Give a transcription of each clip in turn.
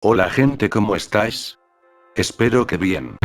Hola gente, ¿cómo estáis? Espero que bien.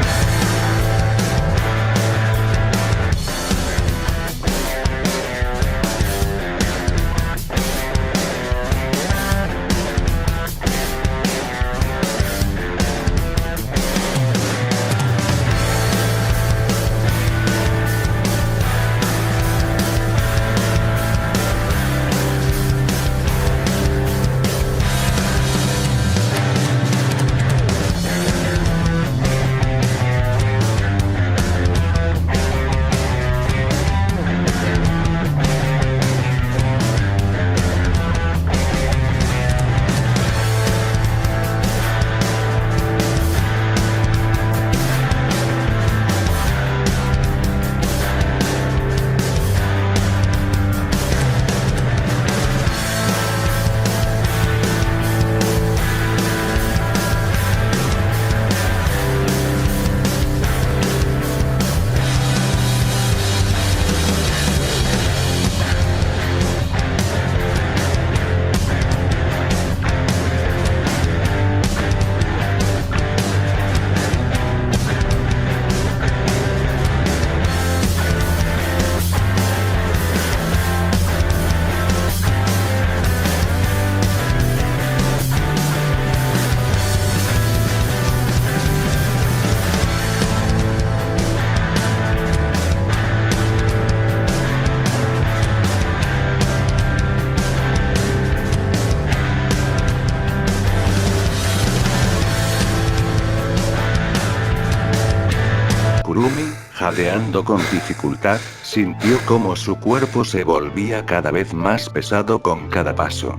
Kurumi, jadeando con dificultad, sintió cómo su cuerpo se volvía cada vez más pesado con cada paso.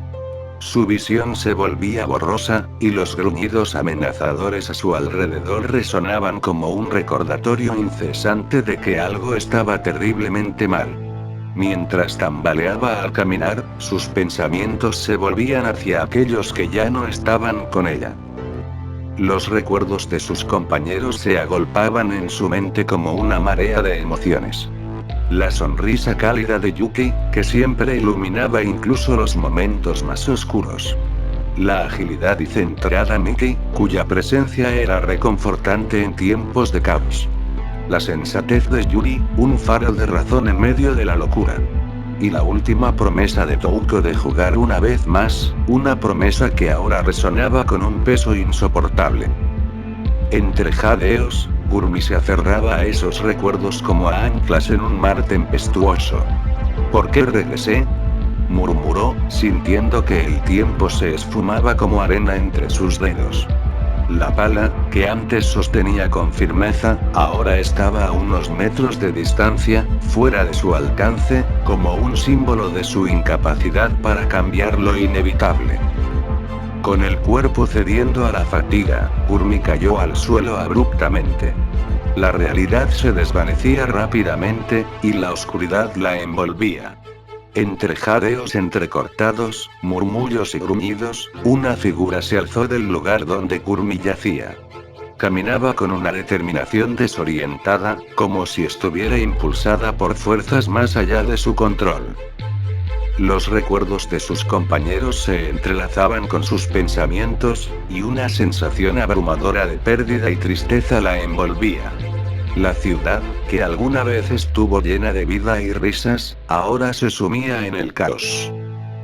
Su visión se volvía borrosa, y los gruñidos amenazadores a su alrededor resonaban como un recordatorio incesante de que algo estaba terriblemente mal. Mientras tambaleaba al caminar, sus pensamientos se volvían hacia aquellos que ya no estaban con ella. Los recuerdos de sus compañeros se agolpaban en su mente como una marea de emociones. La sonrisa cálida de Yuki, que siempre iluminaba incluso los momentos más oscuros. La agilidad y centrada Miki, cuya presencia era reconfortante en tiempos de caos. La sensatez de Yuri, un faro de razón en medio de la locura. Y la última promesa de Touko de jugar una vez más, una promesa que ahora resonaba con un peso insoportable. Entre jadeos, Kurumi se aferraba a esos recuerdos como a anclas en un mar tempestuoso. ¿Por qué regresé?, murmuró, sintiendo que el tiempo se esfumaba como arena entre sus dedos. La pala, que antes sostenía con firmeza, ahora estaba a unos metros de distancia, fuera de su alcance, como un símbolo de su incapacidad para cambiar lo inevitable. Con el cuerpo cediendo a la fatiga, Kurumi cayó al suelo abruptamente. La realidad se desvanecía rápidamente, y la oscuridad la envolvía. Entre jadeos entrecortados, murmullos y gruñidos, una figura se alzó del lugar donde Kurumi yacía. Caminaba con una determinación desorientada, como si estuviera impulsada por fuerzas más allá de su control. Los recuerdos de sus compañeros se entrelazaban con sus pensamientos, y una sensación abrumadora de pérdida y tristeza la envolvía. La ciudad, que alguna vez estuvo llena de vida y risas, ahora se sumía en el caos.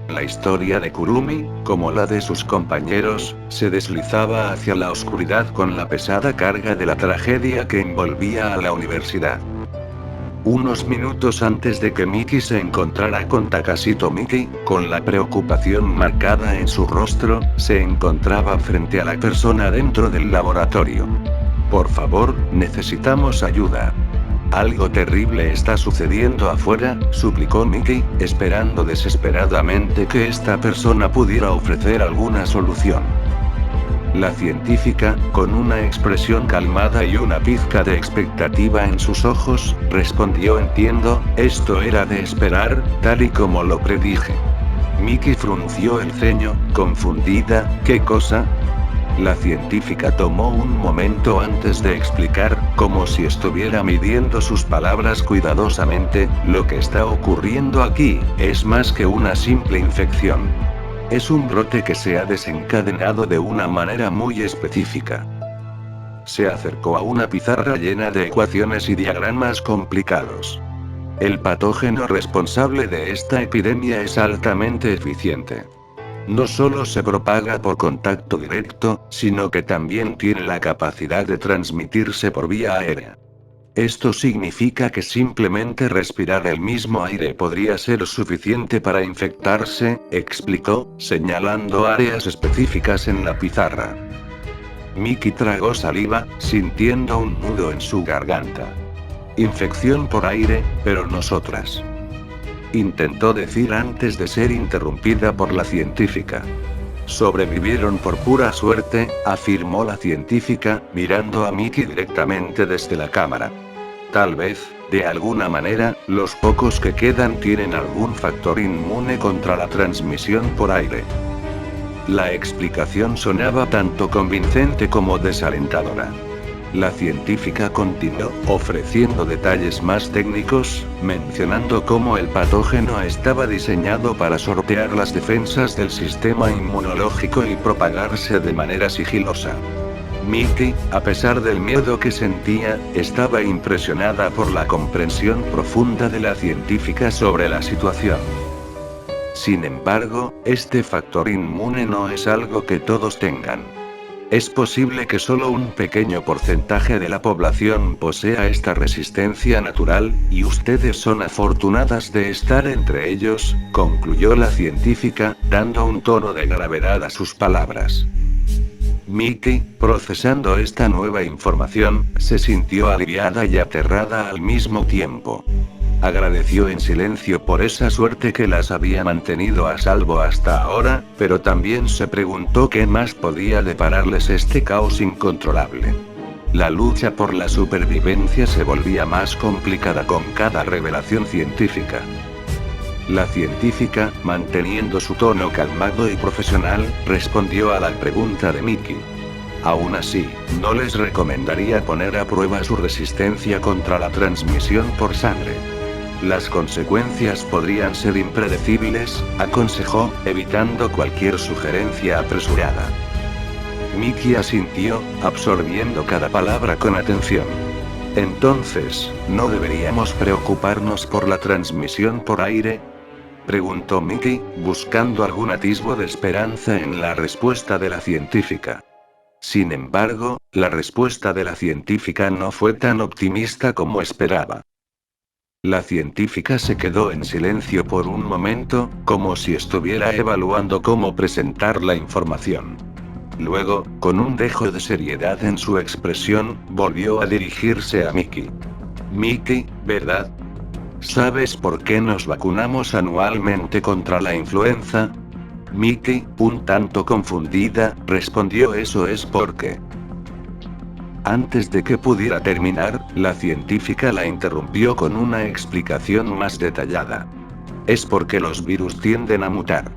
La historia de Kurumi, como la de sus compañeros, se deslizaba hacia la oscuridad con la pesada carga de la tragedia que envolvía a la universidad. Unos minutos antes de que Miki se encontrara con Takashi Tomiki, con la preocupación marcada en su rostro, se encontraba frente a la persona dentro del laboratorio. Por favor, necesitamos ayuda. Algo terrible está sucediendo afuera, suplicó Miki, esperando desesperadamente que esta persona pudiera ofrecer alguna solución. La científica, con una expresión calmada y una pizca de expectativa en sus ojos, respondió: entiendo, esto era de esperar, tal y como lo predije. Miki frunció el ceño, confundida. ¿Qué cosa? La científica tomó un momento antes de explicar, como si estuviera midiendo sus palabras cuidadosamente: lo que está ocurriendo aquí, es más que una simple infección. Es un brote que se ha desencadenado de una manera muy específica. Se acercó a una pizarra llena de ecuaciones y diagramas complicados. El patógeno responsable de esta epidemia es altamente eficiente. No solo se propaga por contacto directo, sino que también tiene la capacidad de transmitirse por vía aérea. Esto significa que simplemente respirar el mismo aire podría ser suficiente para infectarse, explicó, señalando áreas específicas en la pizarra. Mickey tragó saliva, sintiendo un nudo en su garganta. Infección por aire, pero nosotras. Intentó decir antes de ser interrumpida por la científica. Sobrevivieron por pura suerte, afirmó la científica, mirando a Mickey directamente desde la cámara. Tal vez, de alguna manera, los pocos que quedan tienen algún factor inmune contra la transmisión por aire. La explicación sonaba tanto convincente como desalentadora. La científica continuó, ofreciendo detalles más técnicos, mencionando cómo el patógeno estaba diseñado para sortear las defensas del sistema inmunológico y propagarse de manera sigilosa. Mickey, a pesar del miedo que sentía, estaba impresionada por la comprensión profunda de la científica sobre la situación. Sin embargo, este factor inmune no es algo que todos tengan. Es posible que solo un pequeño porcentaje de la población posea esta resistencia natural, y ustedes son afortunadas de estar entre ellos, concluyó la científica, dando un tono de gravedad a sus palabras. Mickey, procesando esta nueva información, se sintió aliviada y aterrada al mismo tiempo. Agradeció en silencio por esa suerte que las había mantenido a salvo hasta ahora, pero también se preguntó qué más podía depararles este caos incontrolable. La lucha por la supervivencia se volvía más complicada con cada revelación científica. La científica, manteniendo su tono calmado y profesional, respondió a la pregunta de Mickey. Aún así, no les recomendaría poner a prueba su resistencia contra la transmisión por sangre. Las consecuencias podrían ser impredecibles, aconsejó, evitando cualquier sugerencia apresurada. Mickey asintió, absorbiendo cada palabra con atención. Entonces, ¿no deberíamos preocuparnos por la transmisión por aire?, preguntó Mickey, buscando algún atisbo de esperanza en la respuesta de la científica. Sin embargo, la respuesta de la científica no fue tan optimista como esperaba. La científica se quedó en silencio por un momento, como si estuviera evaluando cómo presentar la información. Luego, con un dejo de seriedad en su expresión, volvió a dirigirse a Mickey. Mickey, ¿verdad? ¿Sabes por qué nos vacunamos anualmente contra la influenza? Mickey, un tanto confundida, respondió: eso es porque... Antes de que pudiera terminar, la científica la interrumpió con una explicación más detallada. Es porque los virus tienden a mutar.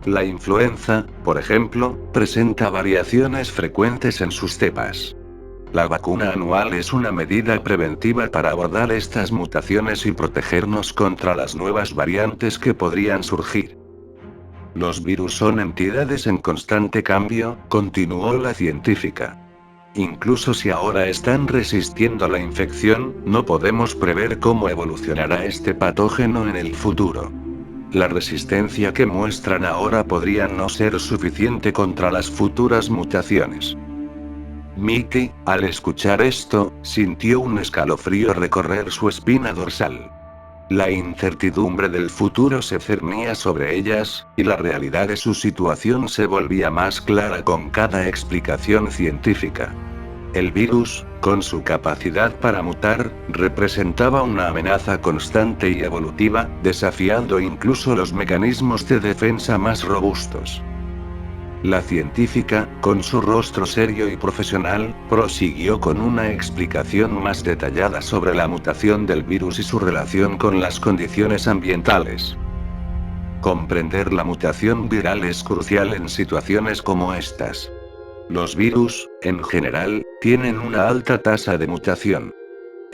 La influenza, por ejemplo, presenta variaciones frecuentes en sus cepas. La vacuna anual es una medida preventiva para abordar estas mutaciones y protegernos contra las nuevas variantes que podrían surgir. Los virus son entidades en constante cambio, continuó la científica. Incluso si ahora están resistiendo la infección, no podemos prever cómo evolucionará este patógeno en el futuro. La resistencia que muestran ahora podría no ser suficiente contra las futuras mutaciones. Mickey, al escuchar esto, sintió un escalofrío recorrer su espina dorsal. La incertidumbre del futuro se cernía sobre ellas, y la realidad de su situación se volvía más clara con cada explicación científica. El virus, con su capacidad para mutar, representaba una amenaza constante y evolutiva, desafiando incluso los mecanismos de defensa más robustos. La científica, con su rostro serio y profesional, prosiguió con una explicación más detallada sobre la mutación del virus y su relación con las condiciones ambientales. Comprender la mutación viral es crucial en situaciones como estas. Los virus, en general, tienen una alta tasa de mutación.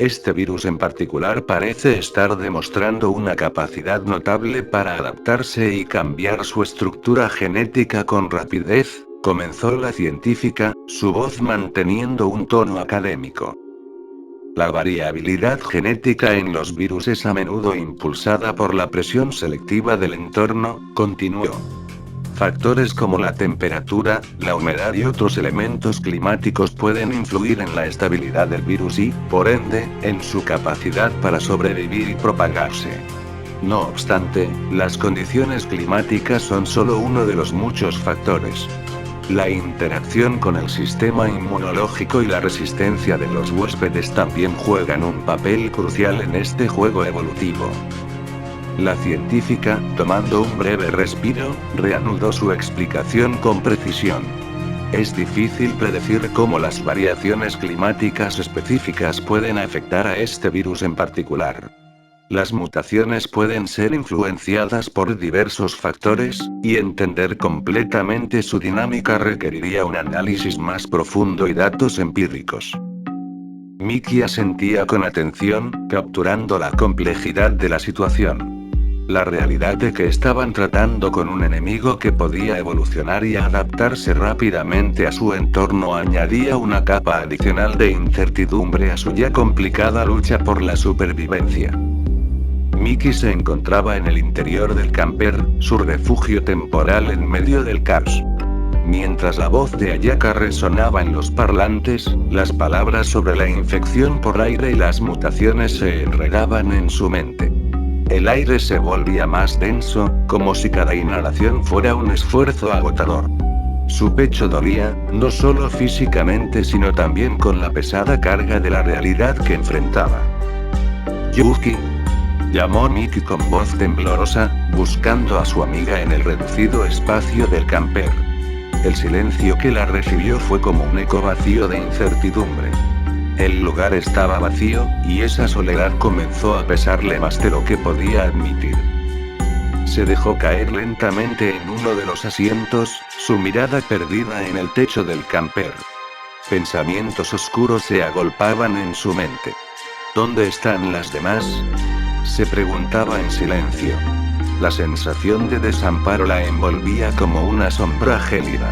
Este virus en particular parece estar demostrando una capacidad notable para adaptarse y cambiar su estructura genética con rapidez, comenzó la científica, su voz manteniendo un tono académico. La variabilidad genética en los virus es a menudo impulsada por la presión selectiva del entorno, continuó. Factores como la temperatura, la humedad y otros elementos climáticos pueden influir en la estabilidad del virus y, por ende, en su capacidad para sobrevivir y propagarse. No obstante, las condiciones climáticas son solo uno de los muchos factores. La interacción con el sistema inmunológico y la resistencia de los huéspedes también juegan un papel crucial en este juego evolutivo. La científica, tomando un breve respiro, reanudó su explicación con precisión. Es difícil predecir cómo las variaciones climáticas específicas pueden afectar a este virus en particular. Las mutaciones pueden ser influenciadas por diversos factores, y entender completamente su dinámica requeriría un análisis más profundo y datos empíricos. Mickey asentía con atención, capturando la complejidad de la situación. La realidad de que estaban tratando con un enemigo que podía evolucionar y adaptarse rápidamente a su entorno añadía una capa adicional de incertidumbre a su ya complicada lucha por la supervivencia. Mickey se encontraba en el interior del camper, su refugio temporal en medio del caos. Mientras la voz de Ayaka resonaba en los parlantes, las palabras sobre la infección por aire y las mutaciones se enredaban en su mente. El aire se volvía más denso, como si cada inhalación fuera un esfuerzo agotador. Su pecho dolía, no solo físicamente sino también con la pesada carga de la realidad que enfrentaba. «Yuki», llamó Mickey con voz temblorosa, buscando a su amiga en el reducido espacio del camper. El silencio que la recibió fue como un eco vacío de incertidumbre. El lugar estaba vacío, y esa soledad comenzó a pesarle más de lo que podía admitir. Se dejó caer lentamente en uno de los asientos, su mirada perdida en el techo del camper. Pensamientos oscuros se agolpaban en su mente. ¿Dónde están las demás?, se preguntaba en silencio. La sensación de desamparo la envolvía como una sombra gélida.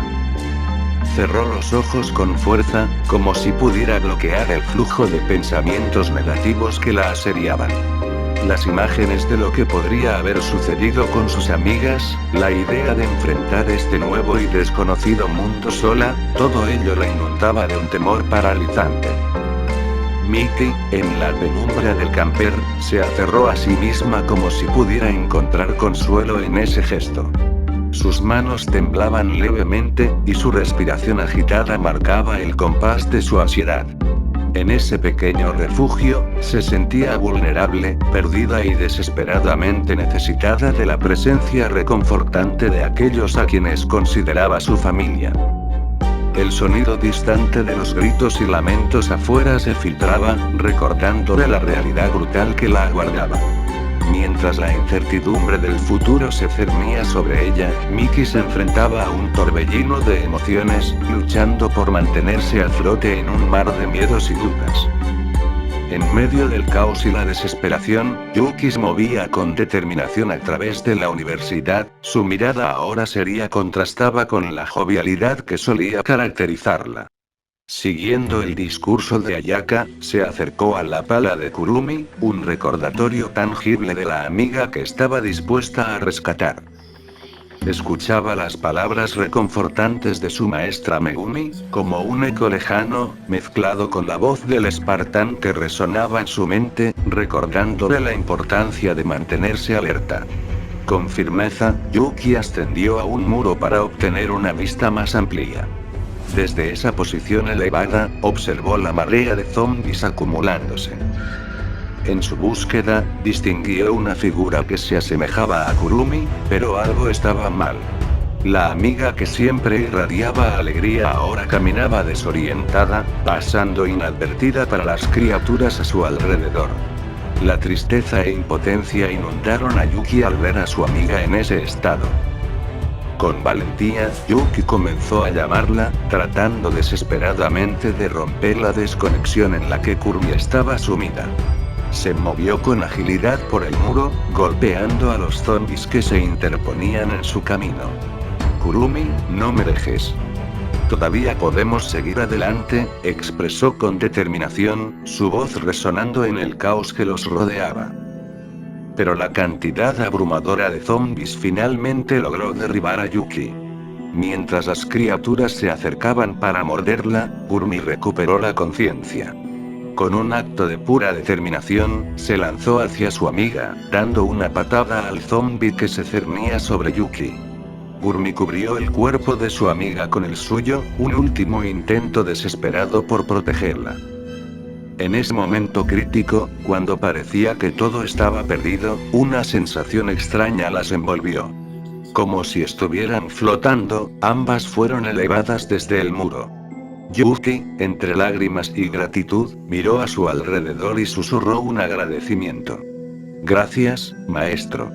Cerró los ojos con fuerza, como si pudiera bloquear el flujo de pensamientos negativos que la asediaban. Las imágenes de lo que podría haber sucedido con sus amigas, la idea de enfrentar este nuevo y desconocido mundo sola, todo ello la inundaba de un temor paralizante. Mickey, en la penumbra del camper, se aferró a sí misma como si pudiera encontrar consuelo en ese gesto. Sus manos temblaban levemente, y su respiración agitada marcaba el compás de su ansiedad. En ese pequeño refugio, se sentía vulnerable, perdida y desesperadamente necesitada de la presencia reconfortante de aquellos a quienes consideraba su familia. El sonido distante de los gritos y lamentos afuera se filtraba, recordándole la realidad brutal que la aguardaba. Mientras la incertidumbre del futuro se cernía sobre ella, Mickey se enfrentaba a un torbellino de emociones, luchando por mantenerse a flote en un mar de miedos y dudas. En medio del caos y la desesperación, Yuki se movía con determinación a través de la universidad, su mirada ahora seria contrastaba con la jovialidad que solía caracterizarla. Siguiendo el discurso de Ayaka, se acercó a la pala de Kurumi, un recordatorio tangible de la amiga que estaba dispuesta a rescatar. Escuchaba las palabras reconfortantes de su maestra Megumi, como un eco lejano, mezclado con la voz del espartán que resonaba en su mente, recordándole la importancia de mantenerse alerta. Con firmeza, Yuki ascendió a un muro para obtener una vista más amplia. Desde esa posición elevada, observó la marea de zombies acumulándose. En su búsqueda, distinguió una figura que se asemejaba a Kurumi, pero algo estaba mal. La amiga que siempre irradiaba alegría ahora caminaba desorientada, pasando inadvertida para las criaturas a su alrededor. La tristeza e impotencia inundaron a Yuki al ver a su amiga en ese estado. Con valentía, Yuki comenzó a llamarla, tratando desesperadamente de romper la desconexión en la que Kurumi estaba sumida. Se movió con agilidad por el muro, golpeando a los zombies que se interponían en su camino. Kurumi, no me dejes. Todavía podemos seguir adelante, expresó con determinación, su voz resonando en el caos que los rodeaba. Pero la cantidad abrumadora de zombies finalmente logró derribar a Yuki. Mientras las criaturas se acercaban para morderla, Kurumi recuperó la conciencia. Con un acto de pura determinación, se lanzó hacia su amiga, dando una patada al zombie que se cernía sobre Yuki. Kurumi cubrió el cuerpo de su amiga con el suyo, un último intento desesperado por protegerla. En ese momento crítico, cuando parecía que todo estaba perdido, una sensación extraña las envolvió. Como si estuvieran flotando, ambas fueron elevadas desde el muro. Yuki, entre lágrimas y gratitud, miró a su alrededor y susurró un agradecimiento. Gracias, maestro.